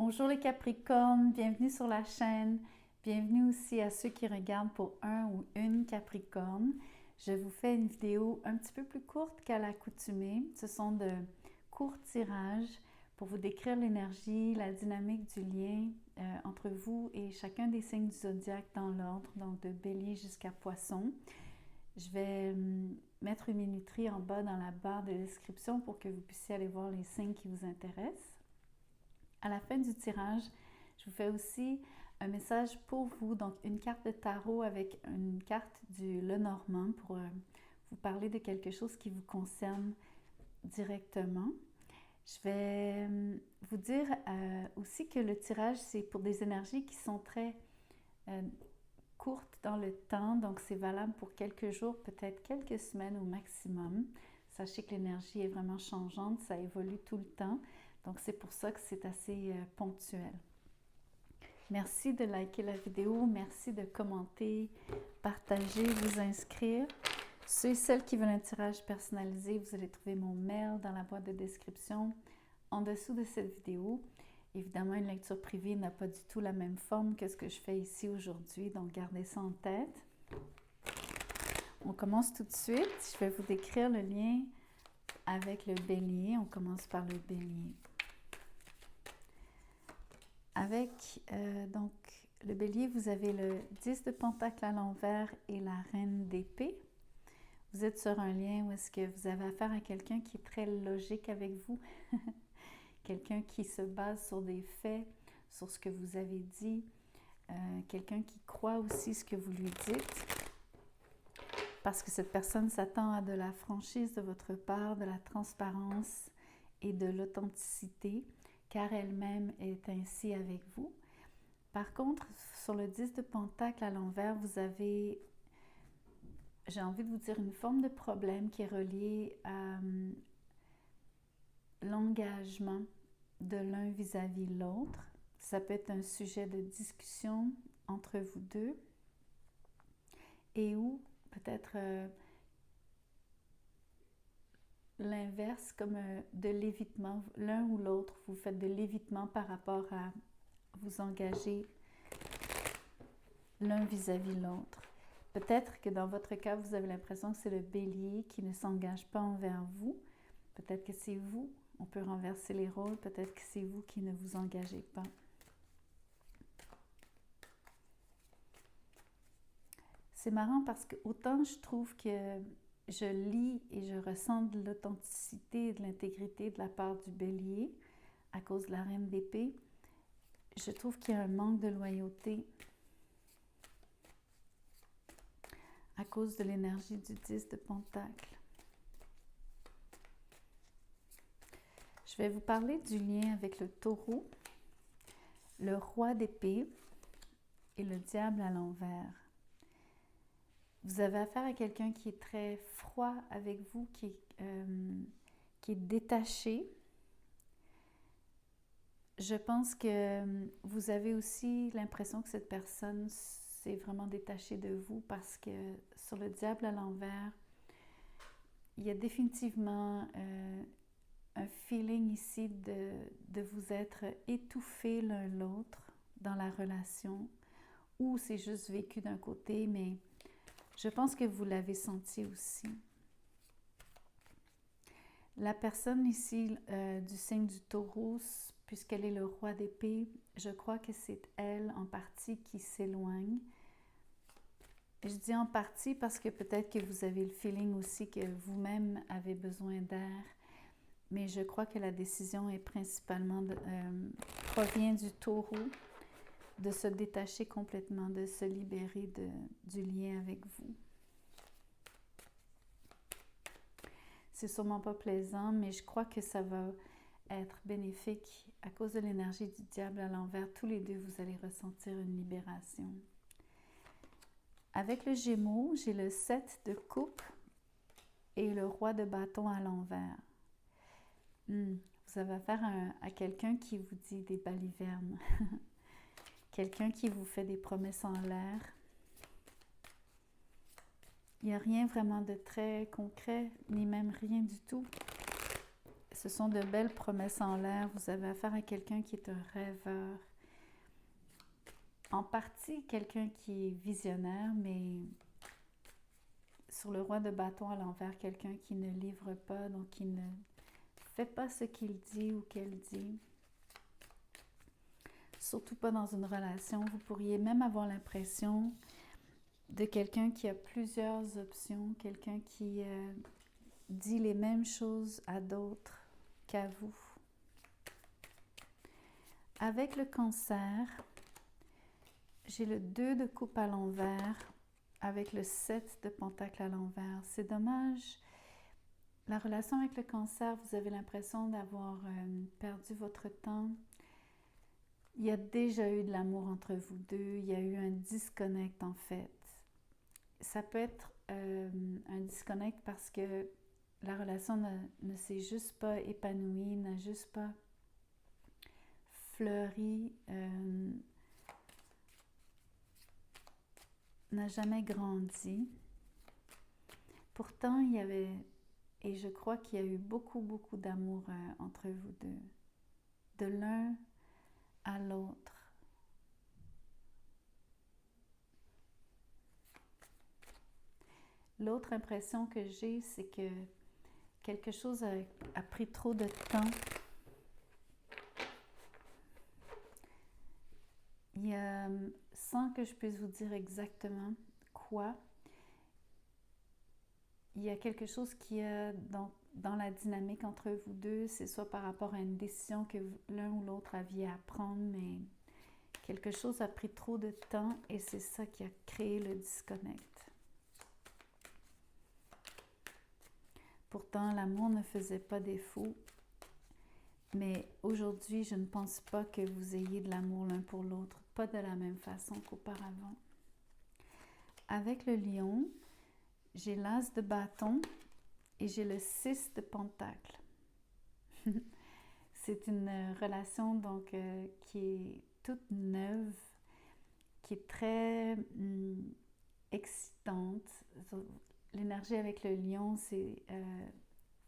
Bonjour les Capricornes, bienvenue sur la chaîne. Bienvenue aussi à ceux qui regardent pour un ou une Capricorne. Je vous fais une vidéo un petit peu plus courte qu'à l'accoutumée. Ce sont de courts tirages pour vous décrire l'énergie, la dynamique du lien entre vous et chacun des signes du zodiaque dans l'ordre, donc de Bélier jusqu'à Poisson. Je vais mettre une minuterie en bas dans la barre de description pour que vous puissiez aller voir les signes qui vous intéressent. À la fin du tirage, je vous fais aussi un message pour vous, donc une carte de tarot avec une carte du Lenormand pour vous parler de quelque chose qui vous concerne directement. Je vais vous dire aussi que le tirage, c'est pour des énergies qui sont très courtes dans le temps, donc c'est valable pour quelques jours, peut-être quelques semaines au maximum. Sachez que l'énergie est vraiment changeante, ça évolue tout le temps. Donc, c'est pour ça que c'est assez ponctuel. Merci de liker la vidéo, merci de commenter, partager, vous inscrire. Ceux et celles qui veulent un tirage personnalisé, vous allez trouver mon mail dans la boîte de description en dessous de cette vidéo. Évidemment, une lecture privée n'a pas du tout la même forme que ce que je fais ici aujourd'hui, donc gardez ça en tête. On commence tout de suite. Je vais vous décrire le lien avec le Bélier. On commence par le Bélier. Avec donc le Bélier, vous avez le 10 de Pentacle à l'envers et la Reine d'épée. Vous êtes sur un lien où est-ce que vous avez affaire à quelqu'un qui est très logique avec vous, quelqu'un qui se base sur des faits, sur ce que vous avez dit, quelqu'un qui croit aussi ce que vous lui dites, parce que cette personne s'attend à de la franchise de votre part, de la transparence et de l'authenticité, car elle-même est ainsi avec vous. Par contre, sur le 10 de Pentacle à l'envers, vous avez, j'ai envie de vous dire, une forme de problème qui est reliée à l'engagement de l'un vis-à-vis l'autre. Ça peut être un sujet de discussion entre vous deux et ou peut-être l'inverse, comme de l'évitement. L'un ou l'autre, vous faites de l'évitement par rapport à vous engager l'un vis-à-vis l'autre. Peut-être que dans votre cas, vous avez l'impression que c'est le Bélier qui ne s'engage pas envers vous. Peut-être que c'est vous. On peut renverser les rôles. Peut-être que c'est vous qui ne vous engagez pas. C'est marrant parce que autant je trouve que je lis et je ressens de l'authenticité et de l'intégrité de la part du Bélier à cause de la Reine d'épée, je trouve qu'il y a un manque de loyauté à cause de l'énergie du 10 de Pentacle. Je vais vous parler du lien avec le Taureau, le Roi d'épée et le Diable à l'envers. Vous avez affaire à quelqu'un qui est très froid avec vous, qui est détaché. Je pense que vous avez aussi l'impression que cette personne s'est vraiment détachée de vous parce que sur le Diable à l'envers, il y a définitivement un feeling ici de vous être étouffé l'un l'autre dans la relation, ou c'est juste vécu d'un côté, mais je pense que vous l'avez senti aussi. La personne ici du signe du Taureau, puisqu'elle est le Roi d'épée, je crois que c'est elle en partie qui s'éloigne. Je dis en partie parce que peut-être que vous avez le feeling aussi que vous-même avez besoin d'air, mais je crois que la décision est principalement provient du Taureau, de se détacher complètement, de se libérer du lien avec vous. C'est sûrement pas plaisant, mais je crois que ça va être bénéfique à cause de l'énergie du Diable à l'envers. Tous les deux, vous allez ressentir une libération. Avec le Gémeaux, j'ai le 7 de coupe et le Roi de bâton à l'envers. Vous avez affaire à quelqu'un qui vous dit des balivernes. Quelqu'un qui vous fait des promesses en l'air. Il n'y a rien vraiment de très concret, ni même rien du tout. ce sont de belles promesses en l'air. Vous avez affaire à quelqu'un qui est un rêveur. En partie, quelqu'un qui est visionnaire, mais sur le roi de bâton à l'envers, quelqu'un qui ne livre pas, donc qui ne fait pas ce qu'il dit ou qu'elle dit. Surtout pas dans une relation. Vous pourriez même avoir l'impression de quelqu'un qui a plusieurs options, quelqu'un qui dit les mêmes choses à d'autres qu'à vous. Avec le cancer, j'ai le 2 de coupe à l'envers avec le 7 de pentacle à l'envers. C'est dommage. La relation avec le cancer, vous avez l'impression d'avoir perdu votre temps. Il y a déjà eu de l'amour entre vous deux. Il y a eu un disconnect en fait. Ça peut être un disconnect parce que la relation ne s'est juste pas épanouie, n'a juste pas fleuri, n'a jamais grandi. Pourtant, il y avait, et je crois qu'il y a eu beaucoup d'amour entre vous deux, de l'un à l'autre. L'autre impression que j'ai, c'est que quelque chose a pris trop de temps. Il y a, sans que je puisse vous dire exactement quoi, il y a quelque chose qui est dans la dynamique entre vous deux, c'est soit par rapport à une décision que l'un ou l'autre aviez à prendre, mais quelque chose a pris trop de temps et c'est ça qui a créé le disconnect. Pourtant, l'amour ne faisait pas défaut, mais aujourd'hui, je ne pense pas que vous ayez de l'amour l'un pour l'autre, pas de la même façon qu'auparavant. Avec le lion, j'ai l'as de bâton et j'ai le 6 de pentacle. C'est une relation donc qui est toute neuve, qui est très excitante. L'énergie avec le lion, c'est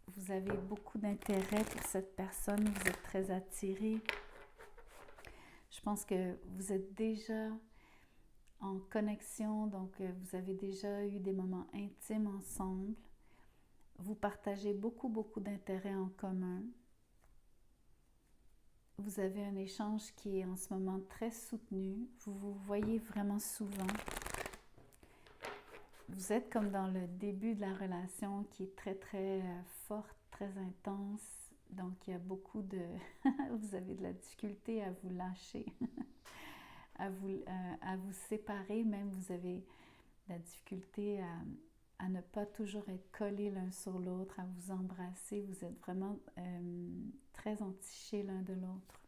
vous avez beaucoup d'intérêt pour cette personne, vous êtes très attiré. Je pense que vous êtes déjà en connexion, donc vous avez déjà eu des moments intimes ensemble. Vous partagez beaucoup d'intérêts en commun. Vous avez un échange qui est en ce moment très soutenu. Vous vous voyez vraiment souvent. Vous êtes comme dans le début de la relation qui est très forte, très intense. Donc, il y a beaucoup de... vous avez de la difficulté à vous lâcher, à vous séparer. Même, vous avez de la difficulté à ne pas toujours être collés l'un sur l'autre, à vous embrasser. Vous êtes vraiment très entichés l'un de l'autre.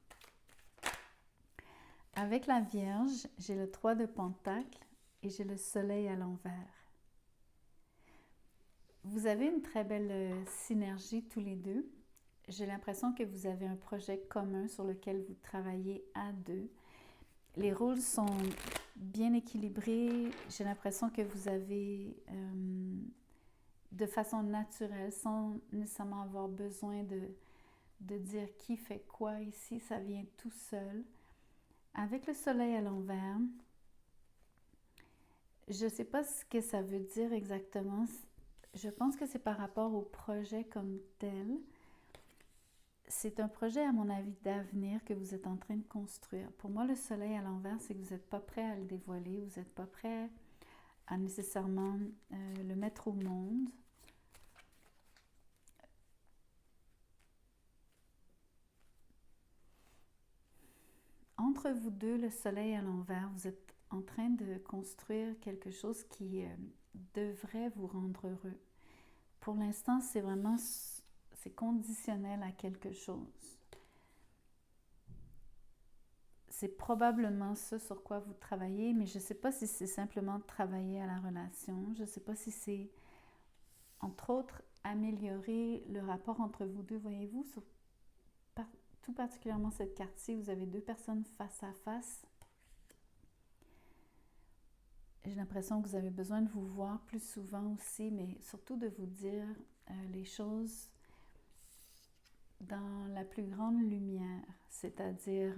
Avec la Vierge, j'ai le 3 de pentacle et j'ai le soleil à l'envers. Vous avez une très belle synergie tous les deux. J'ai l'impression que vous avez un projet commun sur lequel vous travaillez à deux. Les rôles sont bien équilibrés. J'ai l'impression que vous avez, de façon naturelle, sans nécessairement avoir besoin de dire qui fait quoi ici, ça vient tout seul. Avec le soleil à l'envers, je ne sais pas ce que ça veut dire exactement. Je pense que c'est par rapport au projet comme tel. C'est un projet, à mon avis, d'avenir que vous êtes en train de construire. Pour moi, le soleil à l'envers, c'est que vous n'êtes pas prêt à le dévoiler, vous n'êtes pas prêt à nécessairement le mettre au monde. Entre vous deux, le soleil à l'envers, vous êtes en train de construire quelque chose qui devrait vous rendre heureux. Pour l'instant, c'est conditionnel à quelque chose. C'est probablement ce sur quoi vous travaillez, mais je ne sais pas si c'est simplement travailler à la relation. Je ne sais pas si c'est, entre autres, améliorer le rapport entre vous deux. Voyez-vous, tout particulièrement cette carte-ci, vous avez deux personnes face à face. J'ai l'impression que vous avez besoin de vous voir plus souvent aussi, mais surtout de vous dire les choses dans la plus grande lumière, c'est-à-dire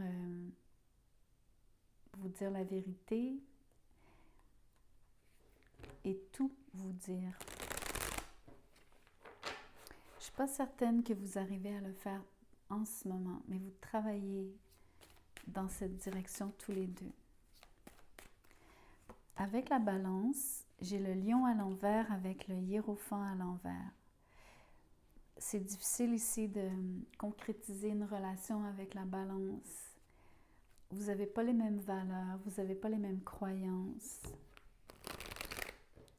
vous dire la vérité et tout vous dire. Je ne suis pas certaine que vous arrivez à le faire en ce moment, mais vous travaillez dans cette direction tous les deux. Avec la balance, j'ai le lion à l'envers avec le hiérophant à l'envers. C'est difficile ici de concrétiser une relation avec la balance. Vous n'avez pas les mêmes valeurs, vous n'avez pas les mêmes croyances.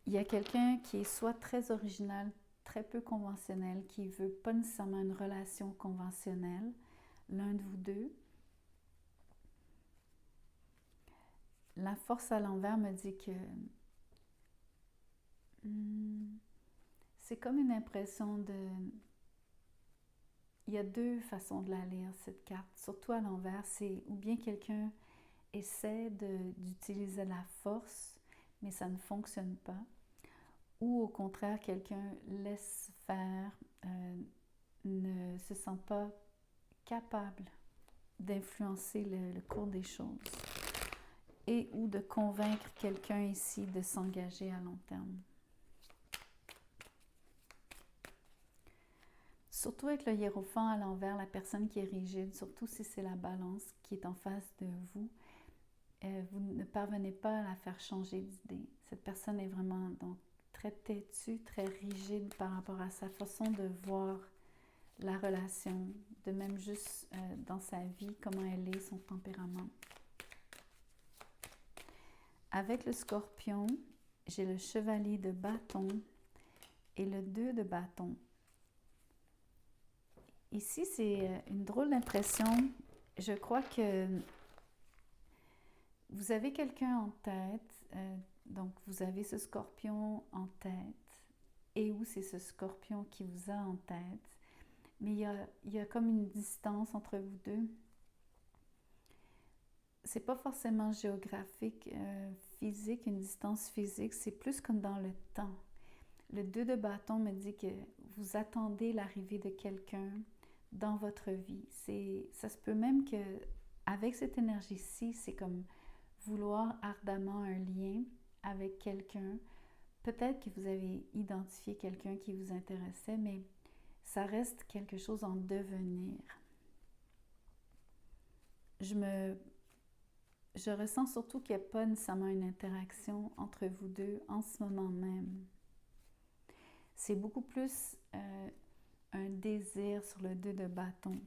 Il y a quelqu'un qui est soit très original, très peu conventionnel, qui ne veut pas nécessairement une relation conventionnelle, l'un de vous deux. La force à l'envers me dit que c'est comme une impression de... Il y a deux façons de la lire, cette carte, surtout à l'envers. C'est ou bien quelqu'un essaie d'utiliser la force, mais ça ne fonctionne pas. Ou au contraire, quelqu'un laisse faire, ne se sent pas capable d'influencer le cours des choses. Et ou de convaincre quelqu'un ici de s'engager à long terme. Surtout avec le hiérophant à l'envers, la personne qui est rigide, surtout si c'est la balance qui est en face de vous, vous ne parvenez pas à la faire changer d'idée. Cette personne est vraiment donc très têtue, très rigide par rapport à sa façon de voir la relation, de même juste dans sa vie, comment elle est, son tempérament. Avec le scorpion, j'ai le chevalier de bâton et le 2 de bâton. Ici, c'est une drôle d'impression. Je crois que vous avez quelqu'un en tête, donc vous avez ce scorpion en tête, et où c'est ce scorpion qui vous a en tête. Mais il y a comme une distance entre vous deux. C'est pas forcément géographique, physique, une distance physique, c'est plus comme dans le temps. Le 2 de bâton me dit que vous attendez l'arrivée de quelqu'un dans votre vie. Ça se peut même que, avec cette énergie-ci, c'est comme vouloir ardemment un lien avec quelqu'un. Peut-être que vous avez identifié quelqu'un qui vous intéressait, mais ça reste quelque chose en devenir. Je ressens surtout qu'il n'y a pas nécessairement une interaction entre vous deux en ce moment même. C'est beaucoup plus un désir sur le 2 de bâton.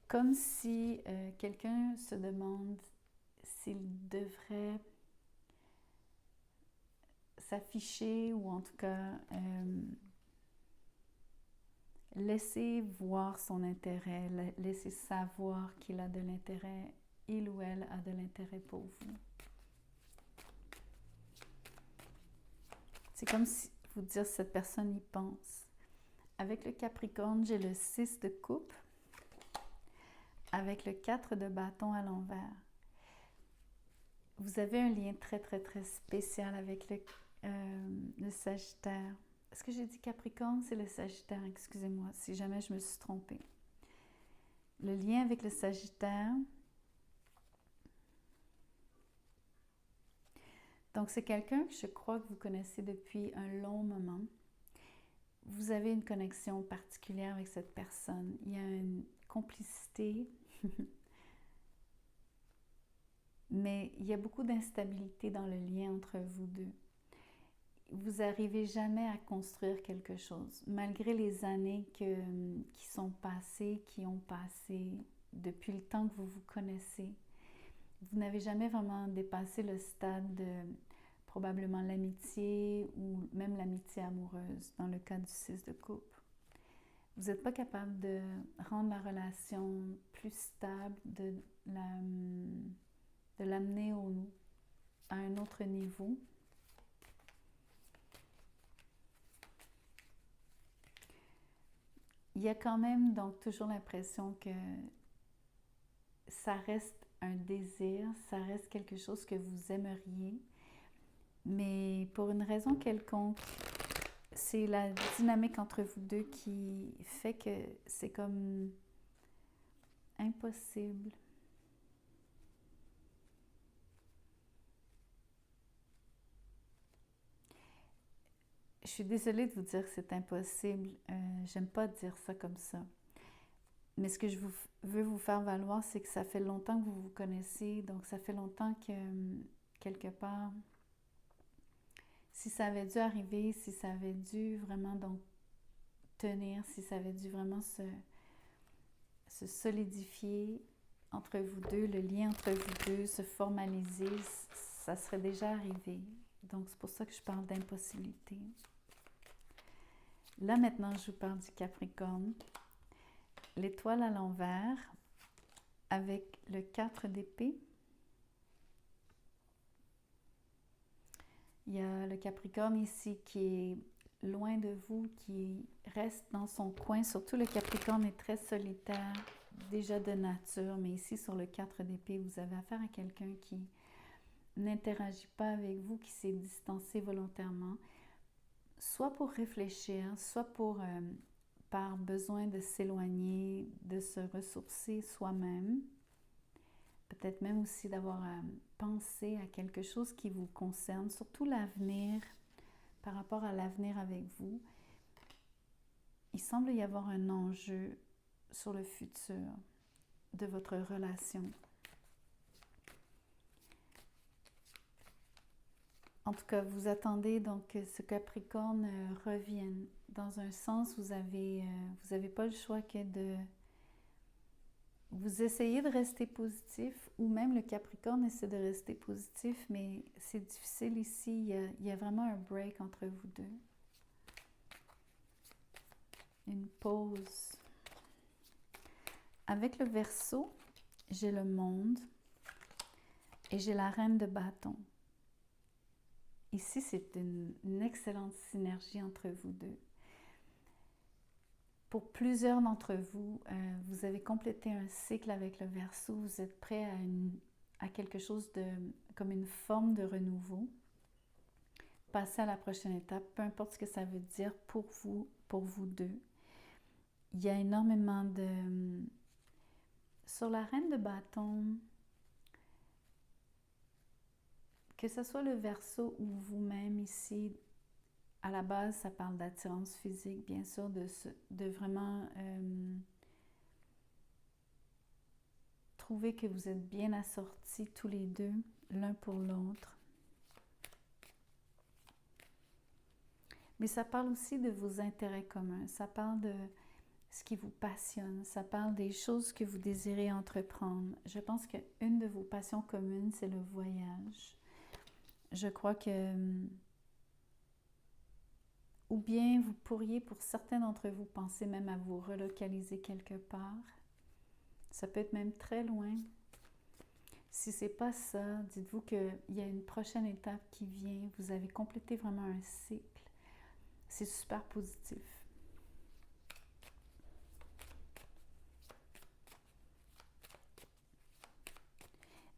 Comme si quelqu'un se demande s'il devrait s'afficher ou en tout cas laisser voir son intérêt, laisser savoir qu'il a de l'intérêt, il ou elle a de l'intérêt pour vous. C'est comme si vous dire cette personne y pense. Avec le Capricorne, j'ai le 6 de coupe avec le 4 de bâton à l'envers. Vous avez un lien très, très, très spécial avec le Sagittaire. Est-ce que j'ai dit Capricorne? C'est le Sagittaire, excusez-moi, si jamais je me suis trompée. Le lien avec le Sagittaire. Donc, c'est quelqu'un que je crois que vous connaissez depuis un long moment. Vous avez une connexion particulière avec cette personne. Il y a une complicité, mais il y a beaucoup d'instabilité dans le lien entre vous deux. Vous n'arrivez jamais à construire quelque chose, malgré les années qui sont passées, qui ont passé depuis le temps que vous vous connaissez. Vous n'avez jamais vraiment dépassé le stade de probablement l'amitié ou même l'amitié amoureuse, dans le cas du 6 de coupe. Vous n'êtes pas capable de rendre la relation plus stable, de l'amener à un autre niveau. Il y a quand même donc toujours l'impression que ça reste un désir, ça reste quelque chose que vous aimeriez, mais pour une raison quelconque, c'est la dynamique entre vous deux qui fait que c'est comme impossible. Je suis désolée de vous dire que c'est impossible. J'aime pas dire ça comme ça. Mais ce que je veux vous faire valoir, c'est que ça fait longtemps que vous vous connaissez. Donc, ça fait longtemps que, quelque part, si ça avait dû arriver, si ça avait dû vraiment donc tenir, si ça avait dû vraiment se solidifier entre vous deux, le lien entre vous deux, se formaliser, ça serait déjà arrivé. Donc, c'est pour ça que je parle d'impossibilité. Là, maintenant, je vous parle du Capricorne. L'étoile à l'envers avec le 4 d'épée. Il y a le Capricorne ici qui est loin de vous, qui reste dans son coin. Surtout le Capricorne est très solitaire, déjà de nature, mais ici sur le 4 d'épée, vous avez affaire à quelqu'un qui n'interagit pas avec vous, qui s'est distancé volontairement, soit pour réfléchir, soit par besoin de s'éloigner, de se ressourcer soi-même, peut-être même aussi d'avoir pensé à quelque chose qui vous concerne, surtout l'avenir, par rapport à l'avenir avec vous. Il semble y avoir un enjeu sur le futur de votre relation. En tout cas, vous attendez donc que ce Capricorne revienne. Dans un sens, vous avez pas le choix que de vous essayez de rester positif, ou même le Capricorne essaie de rester positif, mais c'est difficile ici. Il y a vraiment un break entre vous deux. Une pause. Avec le Verseau, j'ai le Monde et j'ai la Reine de bâton. Ici, c'est une excellente synergie entre vous deux. Pour plusieurs d'entre vous, vous avez complété un cycle avec le Verseau, vous êtes prêt à quelque chose comme une forme de renouveau. Passez à la prochaine étape, peu importe ce que ça veut dire pour vous deux. Il y a énormément de... Sur la Reine de bâton, que ce soit le Verseau ou vous-même ici, à la base, ça parle d'attirance physique, bien sûr, de vraiment trouver que vous êtes bien assortis tous les deux, l'un pour l'autre. Mais ça parle aussi de vos intérêts communs, ça parle de ce qui vous passionne, ça parle des choses que vous désirez entreprendre. Je pense qu'une de vos passions communes, c'est le voyage. Je crois que... Ou bien vous pourriez, pour certains d'entre vous, penser même à vous relocaliser quelque part. Ça peut être même très loin. Si ce n'est pas ça, dites-vous qu'il y a une prochaine étape qui vient. Vous avez complété vraiment un cycle. C'est super positif.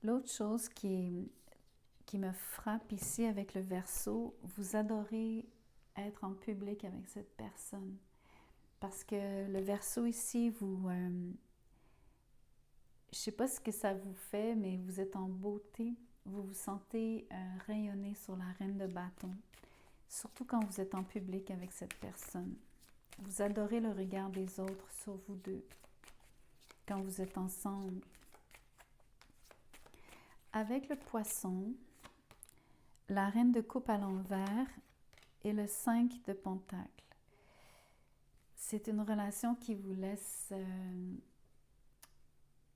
L'autre chose qui me frappe ici avec le Verseau, vous adorez être en public avec cette personne. Parce que le Verseau ici, je ne sais pas ce que ça vous fait, mais vous êtes en beauté. Vous vous sentez rayonner sur la Reine de bâton. Surtout quand vous êtes en public avec cette personne. Vous adorez le regard des autres sur vous deux. Quand vous êtes ensemble. Avec le Poisson, la Reine de coupe à l'envers et le 5 de Pentacle. C'est une relation qui vous laisse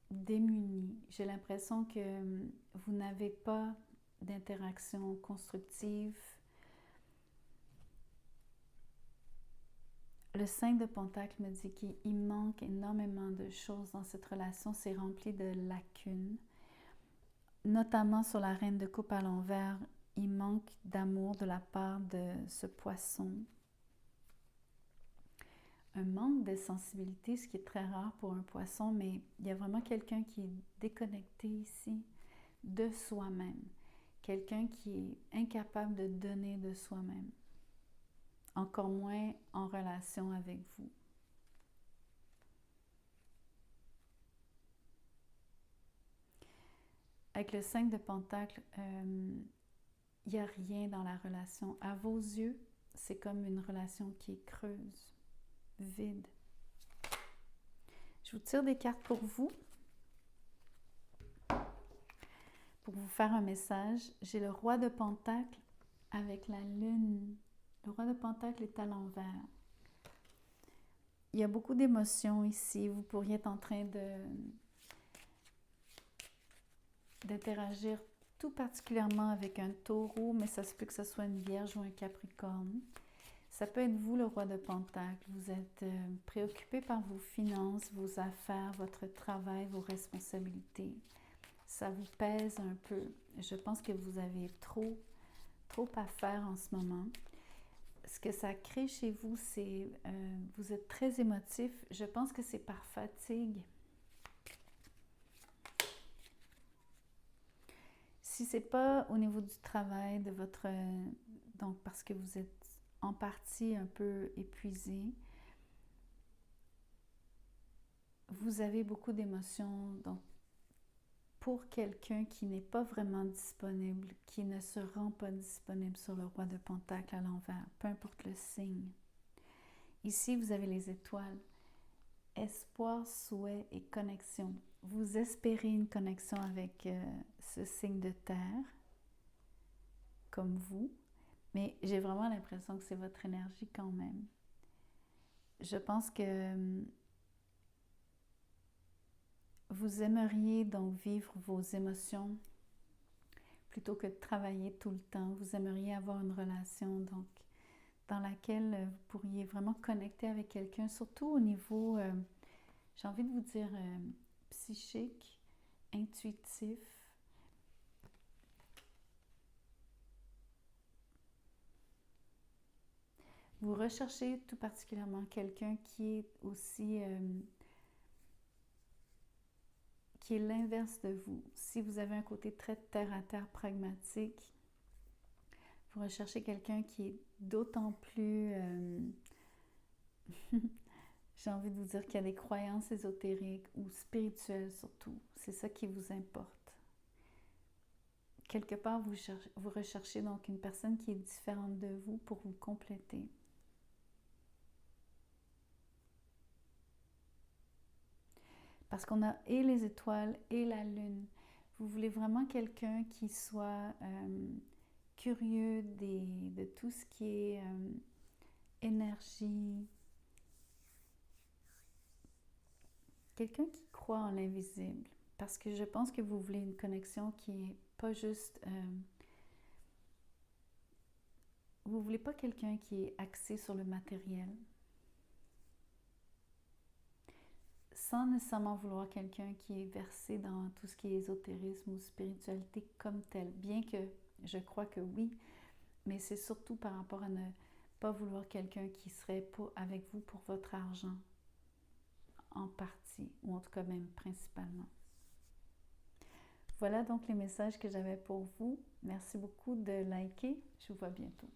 démunis. J'ai l'impression que vous n'avez pas d'interaction constructive. Le 5 de Pentacle me dit qu'il manque énormément de choses dans cette relation. C'est rempli de lacunes. Notamment sur la Reine de coupe à l'envers, il manque d'amour de la part de ce Poisson. Un manque de sensibilité, ce qui est très rare pour un Poisson, mais il y a vraiment quelqu'un qui est déconnecté ici de soi-même. Quelqu'un qui est incapable de donner de soi-même. encore moins en relation avec vous. Avec le 5 de Pentacle, il n'y a rien dans la relation. À vos yeux, c'est comme une relation qui est creuse, vide. Je vous tire des cartes pour vous faire un message. J'ai le roi de Pentacle avec la lune. Le roi de Pentacle est à l'envers. Il y a beaucoup d'émotions ici. Vous pourriez être en train d'interagir tout particulièrement avec un taureau, mais ça se peut que ce soit une vierge ou un capricorne. Ça peut être vous, le roi de Pentacle. Vous êtes préoccupé par vos finances, vos affaires, votre travail, vos responsabilités. Ça vous pèse un peu. Je pense que vous avez trop à faire en ce moment. Ce que ça crée chez vous, c'est vous êtes très émotif. Je pense que c'est par fatigue. Si c'est pas au niveau du travail, de votre... donc, parce que vous êtes en partie un peu épuisé, vous avez beaucoup d'émotions. Donc, pour quelqu'un qui n'est pas vraiment disponible, qui ne se rend pas disponible sur le roi de Pentacle à l'envers, peu importe le signe. Ici, vous avez les étoiles. Espoir, souhait et connexion. Vous espérez une connexion avec ce signe de terre, comme vous, mais j'ai vraiment l'impression que c'est votre énergie quand même. Je pense que vous aimeriez donc vivre vos émotions plutôt que de travailler tout le temps. Vous aimeriez avoir une relation donc dans laquelle vous pourriez vraiment connecter avec quelqu'un, surtout au niveau, j'ai envie de vous dire, psychique, intuitif. Vous recherchez tout particulièrement quelqu'un qui est aussi, qui est l'inverse de vous. Si vous avez un côté très terre-à-terre pragmatique, vous recherchez quelqu'un qui est d'autant plus, j'ai envie de vous dire, qui a des croyances ésotériques ou spirituelles surtout. C'est ça qui vous importe. Quelque part, vous recherchez donc une personne qui est différente de vous pour vous compléter. Parce qu'on a et les étoiles et la lune. Vous voulez vraiment quelqu'un qui soit curieux de tout ce qui est énergie. Quelqu'un qui croit en l'invisible. Parce que je pense que vous voulez une connexion qui est pas juste... vous voulez pas quelqu'un qui est axé sur le matériel. Sans nécessairement vouloir quelqu'un qui est versé dans tout ce qui est ésotérisme ou spiritualité comme tel. Bien que je crois que oui, mais c'est surtout par rapport à ne pas vouloir quelqu'un qui serait avec vous pour votre argent, en partie, ou en tout cas même principalement. Voilà donc les messages que j'avais pour vous. Merci beaucoup de liker. Je vous vois bientôt.